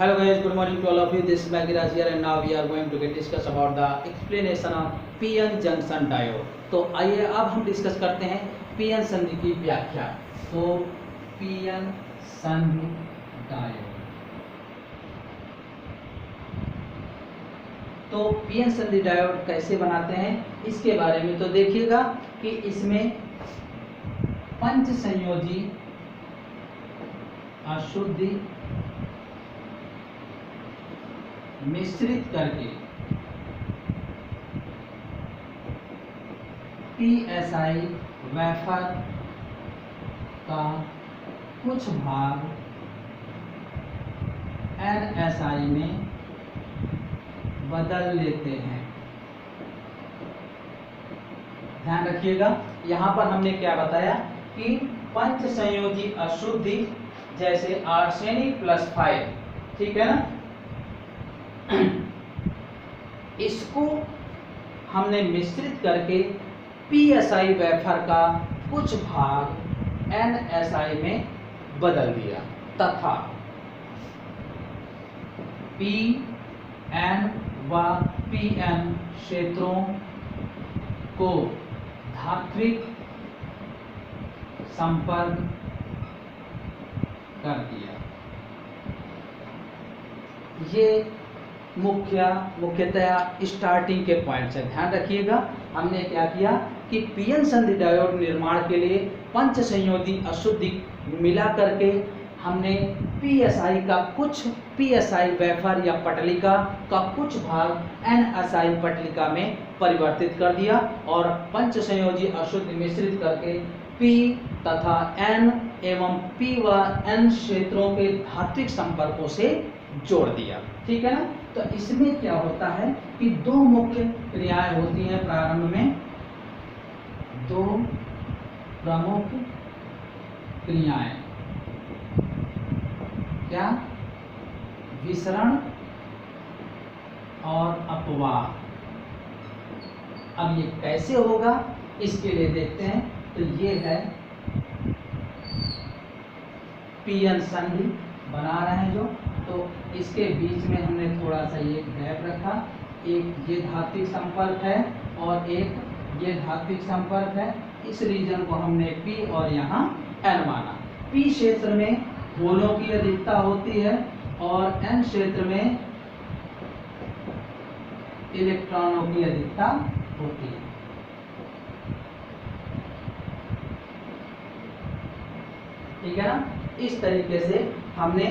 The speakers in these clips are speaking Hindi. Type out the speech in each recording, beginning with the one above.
Hello guys, good morning to all of you. This is Magiraj here and now we are going to get discuss about the explanation of PN junction diode. तो आइए अब हम डिस्कस करते हैं PN संधि की व्याख्या। तो PN संधि डायोड, तो PN संधि डायोड कैसे बनाते हैं इसके बारे में तो देखिएगा कि इसमें पंच संयोजी अशुद्धि मिश्रित करके PSI वेफर का कुछ भाग NSI में बदल लेते हैं। ध्यान रखिएगा, यहाँ पर हमने क्या बताया कि पंच संयोजी अशुद्धि जैसे आर्सेनिक प्लस 5, ठीक है ना, इसको हमने मिश्रित करके PSI वेफर का कुछ भाग NSI में बदल दिया तथा PN व PN क्षेत्रों को धात्विक संपर्क कर दिया। ये मुख्यतः स्टार्टिंग के पॉइंट्स है। ध्यान रखिएगा, हमने क्या किया कि PN संधि डायोड निर्माण के लिए पंच संयोजी अशुद्धि मिला करके हमने PSI वेफर या पटलिका का कुछ भाग NSI पटलिका में परिवर्तित कर दिया और पंच संयोजी अशुद्धि मिश्रित करके P तथा N एवं P व N क्षेत्रों के धात्विक संपर्कों से जोड़ दिया। ठीक है ना। तो इसमें क्या होता है कि दो मुख्य क्रियाएं होती हैं प्रारंभ में, दो प्रमुख क्रियाएं, क्या, विसरण और अपवाह। अब ये कैसे होगा इसके लिए देखते हैं। तो ये है PN संधि बना रहे हैं जो, तो इसके बीच में हमने थोड़ा सा ये गैप रखा, एक ये धात्विक संपर्क है और एक ये धात्विक संपर्क है। इस रीजन को हमने P और यहाँ N माना। P क्षेत्र में होलों की अधिकता होती है और N क्षेत्र में इलेक्ट्रॉनों की अधिकता होती है। ठीक है ना। इस तरीके से हमने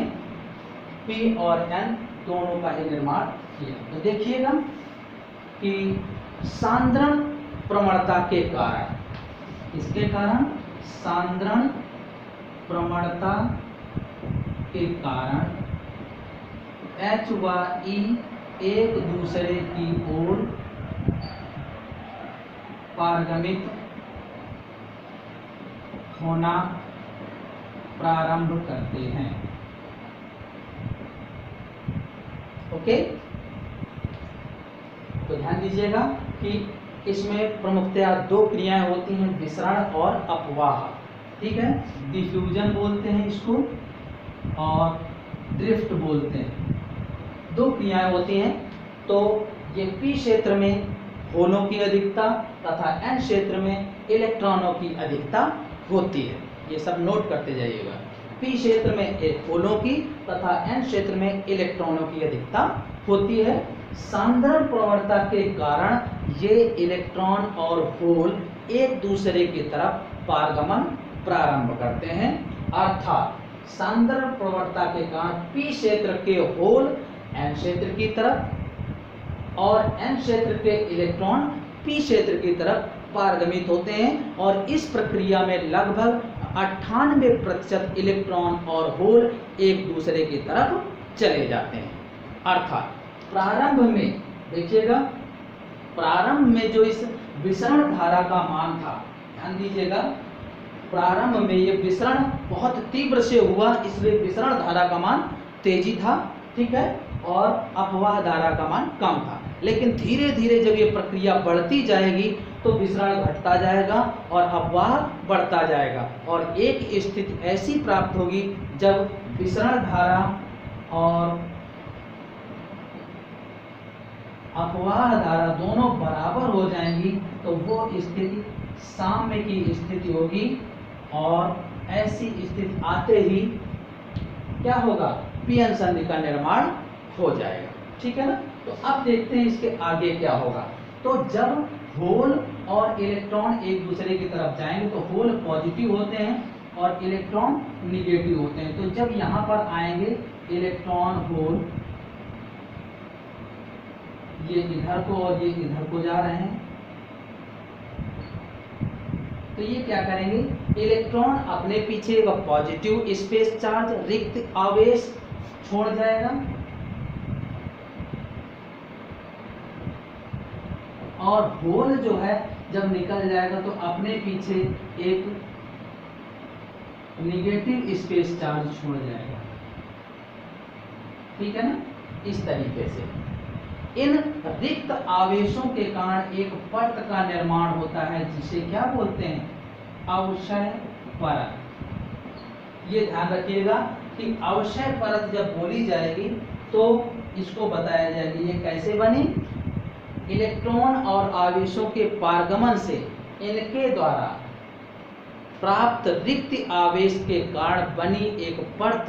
P और N दोनों का ही निर्माण किया। तो देखिएगा कि सांद्रण प्रवणता के कारण, इसके कारण सांद्रण प्रवणता के कारण H व E एक दूसरे की ओर पारगमित होना प्रारंभ करते हैं। ओके, तो ध्यान दीजिएगा कि इसमें प्रमुखतया दो क्रियाएं होती हैं, विसरण और अपवाह। ठीक है, डिफ्यूजन बोलते हैं इसको और ड्रिफ्ट बोलते हैं। दो क्रियाएं होती हैं। तो ये P क्षेत्र में होलों की अधिकता तथा N क्षेत्र में इलेक्ट्रॉनों की अधिकता होती है। ये सब नोट करते जाइएगा। P क्षेत्र में होलों की तथा N क्षेत्र में इलेक्ट्रॉनों की अधिकता होती है। सांद्रण प्रवणता के कारण ये इलेक्ट्रॉन और होल एक दूसरे की तरफ पारगमन प्रारंभ करते हैं। अर्थात सांद्रण प्रवणता के कारण P क्षेत्र के होल N क्षेत्र की तरफ और N क्षेत्र के इलेक्ट्रॉन P क्षेत्र की तरफ पारगमित होते हैं और इस प्रक्रिया में लगभग 98% इलेक्ट्रॉन और होल एक दूसरे की तरफ चले जाते हैं। अर्थात प्रारंभ में देखिएगा, प्रारंभ में जो इस विसरण धारा का मान था, ध्यान दीजिएगा, प्रारंभ में ये विसरण बहुत तीव्र से हुआ, इसलिए विसरण धारा का मान तेजी था। ठीक है, और अपवाह धारा का मान कम था। लेकिन धीरे धीरे जब ये प्रक्रिया बढ़ती जाएगी तो विसरण घटता जाएगा और अपवाह बढ़ता जाएगा और एक स्थिति ऐसी प्राप्त होगी जब विसरण धारा और अपवाह धारा दोनों बराबर हो जाएंगी तो वो स्थिति साम्य की स्थिति होगी, और ऐसी स्थिति आते ही क्या होगा, पीएन संधि का निर्माण हो जाएगा। ठीक है ना। तो अब देखते हैं इसके आगे क्या होगा। तो जब होल और इलेक्ट्रॉन एक दूसरे की तरफ जाएंगे तो होल पॉजिटिव होते हैं और इलेक्ट्रॉन निगेटिव होते हैं। तो जब यहाँ पर आएंगे इलेक्ट्रॉन होल, ये इधर को और ये इधर को जा रहे हैं, तो ये क्या करेंगे, इलेक्ट्रॉन अपने पीछे एक पॉजिटिव स्पेस चार्ज रिक्त आवेश छोड़ जाएगा और होल जो है जब निकल जाएगा तो अपने पीछे एक निगेटिव स्पेस चार्ज छोड़ जाएगा। ठीक है ना। इस तरीके से इन रिक्त आवेशों के कारण एक परत का निर्माण होता है जिसे क्या बोलते हैं, अवक्षय परत। ये ध्यान रखिएगा कि अवक्षय परत जब बोली जाएगी तो इसको बताया जाएगा ये कैसे बनी। इलेक्ट्रॉन और आवेशों के पारगमन से इनके द्वारा प्राप्त रिक्त आवेश के कारण बनी एक परत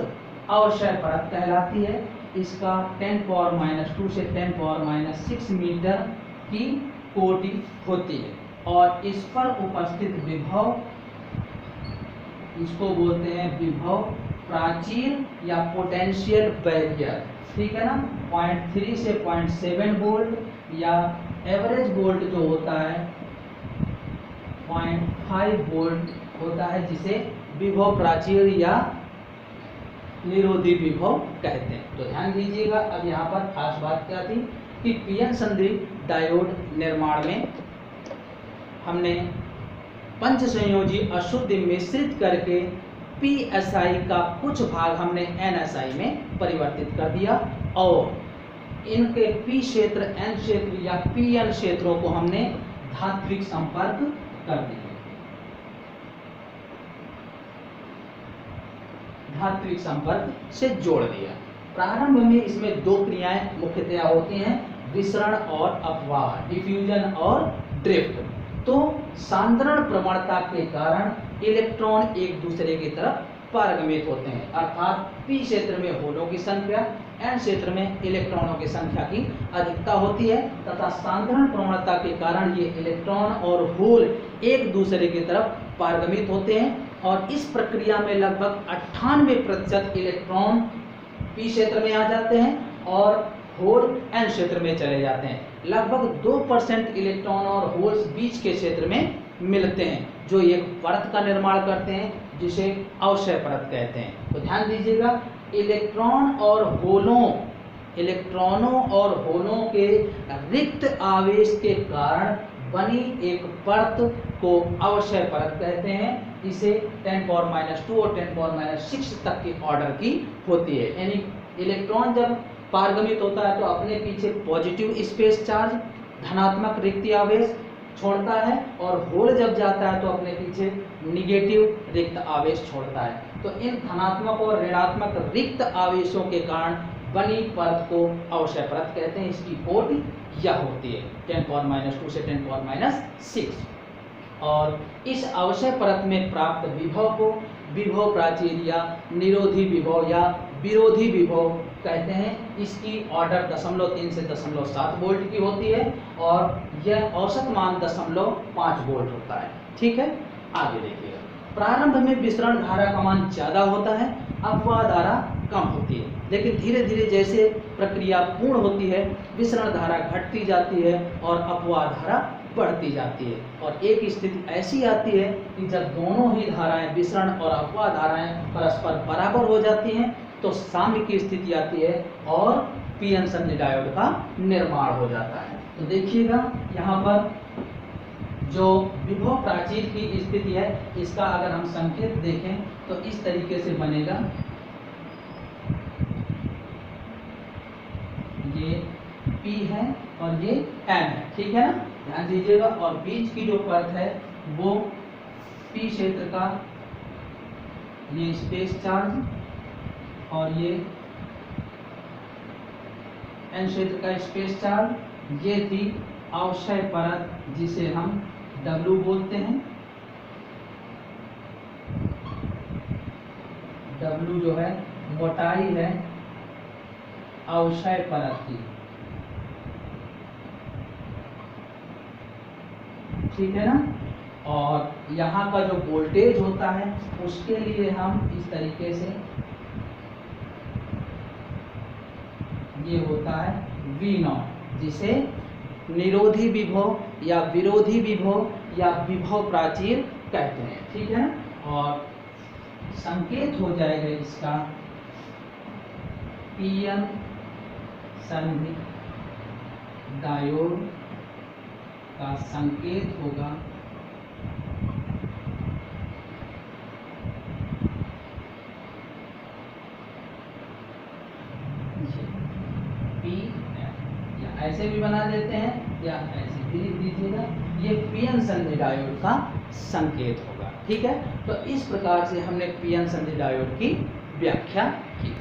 अवक्षय परत कहलाती है। इसका 10⁻² से 10⁻6 मीटर की कोटि होती है और इस पर उपस्थित विभव, इसको बोलते हैं विभव प्राचीर या पोटेंशियल बैरियर। ठीक है ना। 0.3 से 0.7 वोल्ट या एवरेज वोल्ट जो होता है 0.5 वोल्ट होता है, जिसे विभव प्राचीर या निरोधी विभव कहते हैं। तो ध्यान दीजिएगा। अब यहाँ पर खास बात क्या थी कि पीएन संधि डायोड निर्माण में हमने पंच संयोजी अशुद्ध मिश्रित करके पीएसआई का कुछ भाग हमने एनएसआई में परिवर्तित कर दिया और इनके पी क्षेत्र, एन क्षेत्र या पीएन क्षेत्रों को हमने धात्विक संपर्क कर दिया, धात्विक संपर्क से जोड़ दिया। प्रारंभ में इसमें दो क्रियाएं मुख्यतया होती हैं, विसरण और अपवाह, डिफ्यूजन और ड्रिफ्ट। तो सांद्रण प्रवणता के कारण इलेक्ट्रॉन एक दूसरे की तरफ पारगमित होते हैं, अर्थात पी क्षेत्र में होलों की संख्या, एन क्षेत्र में इलेक्ट्रॉनों की संख्या की अधिकता होती है तथा सांद्रण प्रवणता के कारण ये इलेक्ट्रॉन और होल एक दूसरे की तरफ पारगमित होते हैं और इस प्रक्रिया में लगभग 98% इलेक्ट्रॉन पी क्षेत्र में आ जाते हैं और होल एन क्षेत्र में चले जाते हैं। लगभग 2% इलेक्ट्रॉन और होल्स बीच के क्षेत्र में मिलते हैं जो एक परत का निर्माण करते हैं जिसे अवक्षय परत कहते हैं। तो ध्यान दीजिएगा, इलेक्ट्रॉनों और होलों के रिक्त आवेश के कारण बनी एक परत को अवक्षय परत कहते हैं। इसे 10⁻² और 10⁻6 तक के ऑर्डर की होती है। यानी इलेक्ट्रॉन जब पारगमित होता है तो अपने पीछे पॉजिटिव स्पेस चार्ज धनात्मक रिक्त आवेश छोड़ता है और होल जब जाता है तो अपने पीछे निगेटिव रिक्त आवेश छोड़ता है। तो इन धनात्मक और ऋणात्मक रिक्त आवेशों के कारण बनी परत को अवक्षय परत कहते हैं। इसकी कोटि यह होती है 10⁻² से 10⁻6 और इस अवक्षय परत में प्राप्त विभव को विभव प्राचीर या निरोधी विभव या विरोधी विभव कहते हैं। इसकी ऑर्डर 0.3 से 0.7 वोल्ट की होती है और यह औसत मान 0.5 वोल्ट होता है। ठीक है। आगे देखिएगा, प्रारंभ में विसरण धारा का मान ज़्यादा होता है, अपवाह धारा कम होती है, लेकिन धीरे धीरे जैसे प्रक्रिया पूर्ण होती है विसरण धारा घटती जाती है और अपवाह धारा बढ़ती जाती है और एक स्थिति ऐसी आती है कि जब दोनों ही धाराएं विसरण और अपवाह धाराएं परस्पर बराबर हो जाती हैं तो साम्य की स्थिति आती है और पीएन संधि डायोड का निर्माण हो जाता है। तो देखिएगा यहाँ पर जो विभव प्राचीर की स्थिति है इसका अगर हम संकेत देखें तो इस तरीके से बनेगा, ये P है और ये N है। ठीक है ना। ध्यान दीजिएगा और बीच की जो परत है वो P क्षेत्र का ये स्पेस चार्ज और ये N क्षेत्र का स्पेस चार्ज ये थी अवक्षय परत, जिसे हम W बोलते हैं। W जो है मोटाई है अवक्षय परत की, ठीक है ना। और यहाँ का जो वोल्टेज होता है उसके लिए हम इस तरीके से, ये होता है V0, जिसे निरोधी विभव या विरोधी विभव या विभव प्राचीर कहते हैं, ठीक है ना। और संकेत हो जाएगा इसका पीएन संधि डायोड का संकेत होगा या ऐसे भी बना देते हैं या ऐसे भी लिख दीजिएगा, ये पीएन संधि डायोड का संकेत होगा, ठीक है। तो इस प्रकार से हमने पीएन संधि डायोड की व्याख्या की।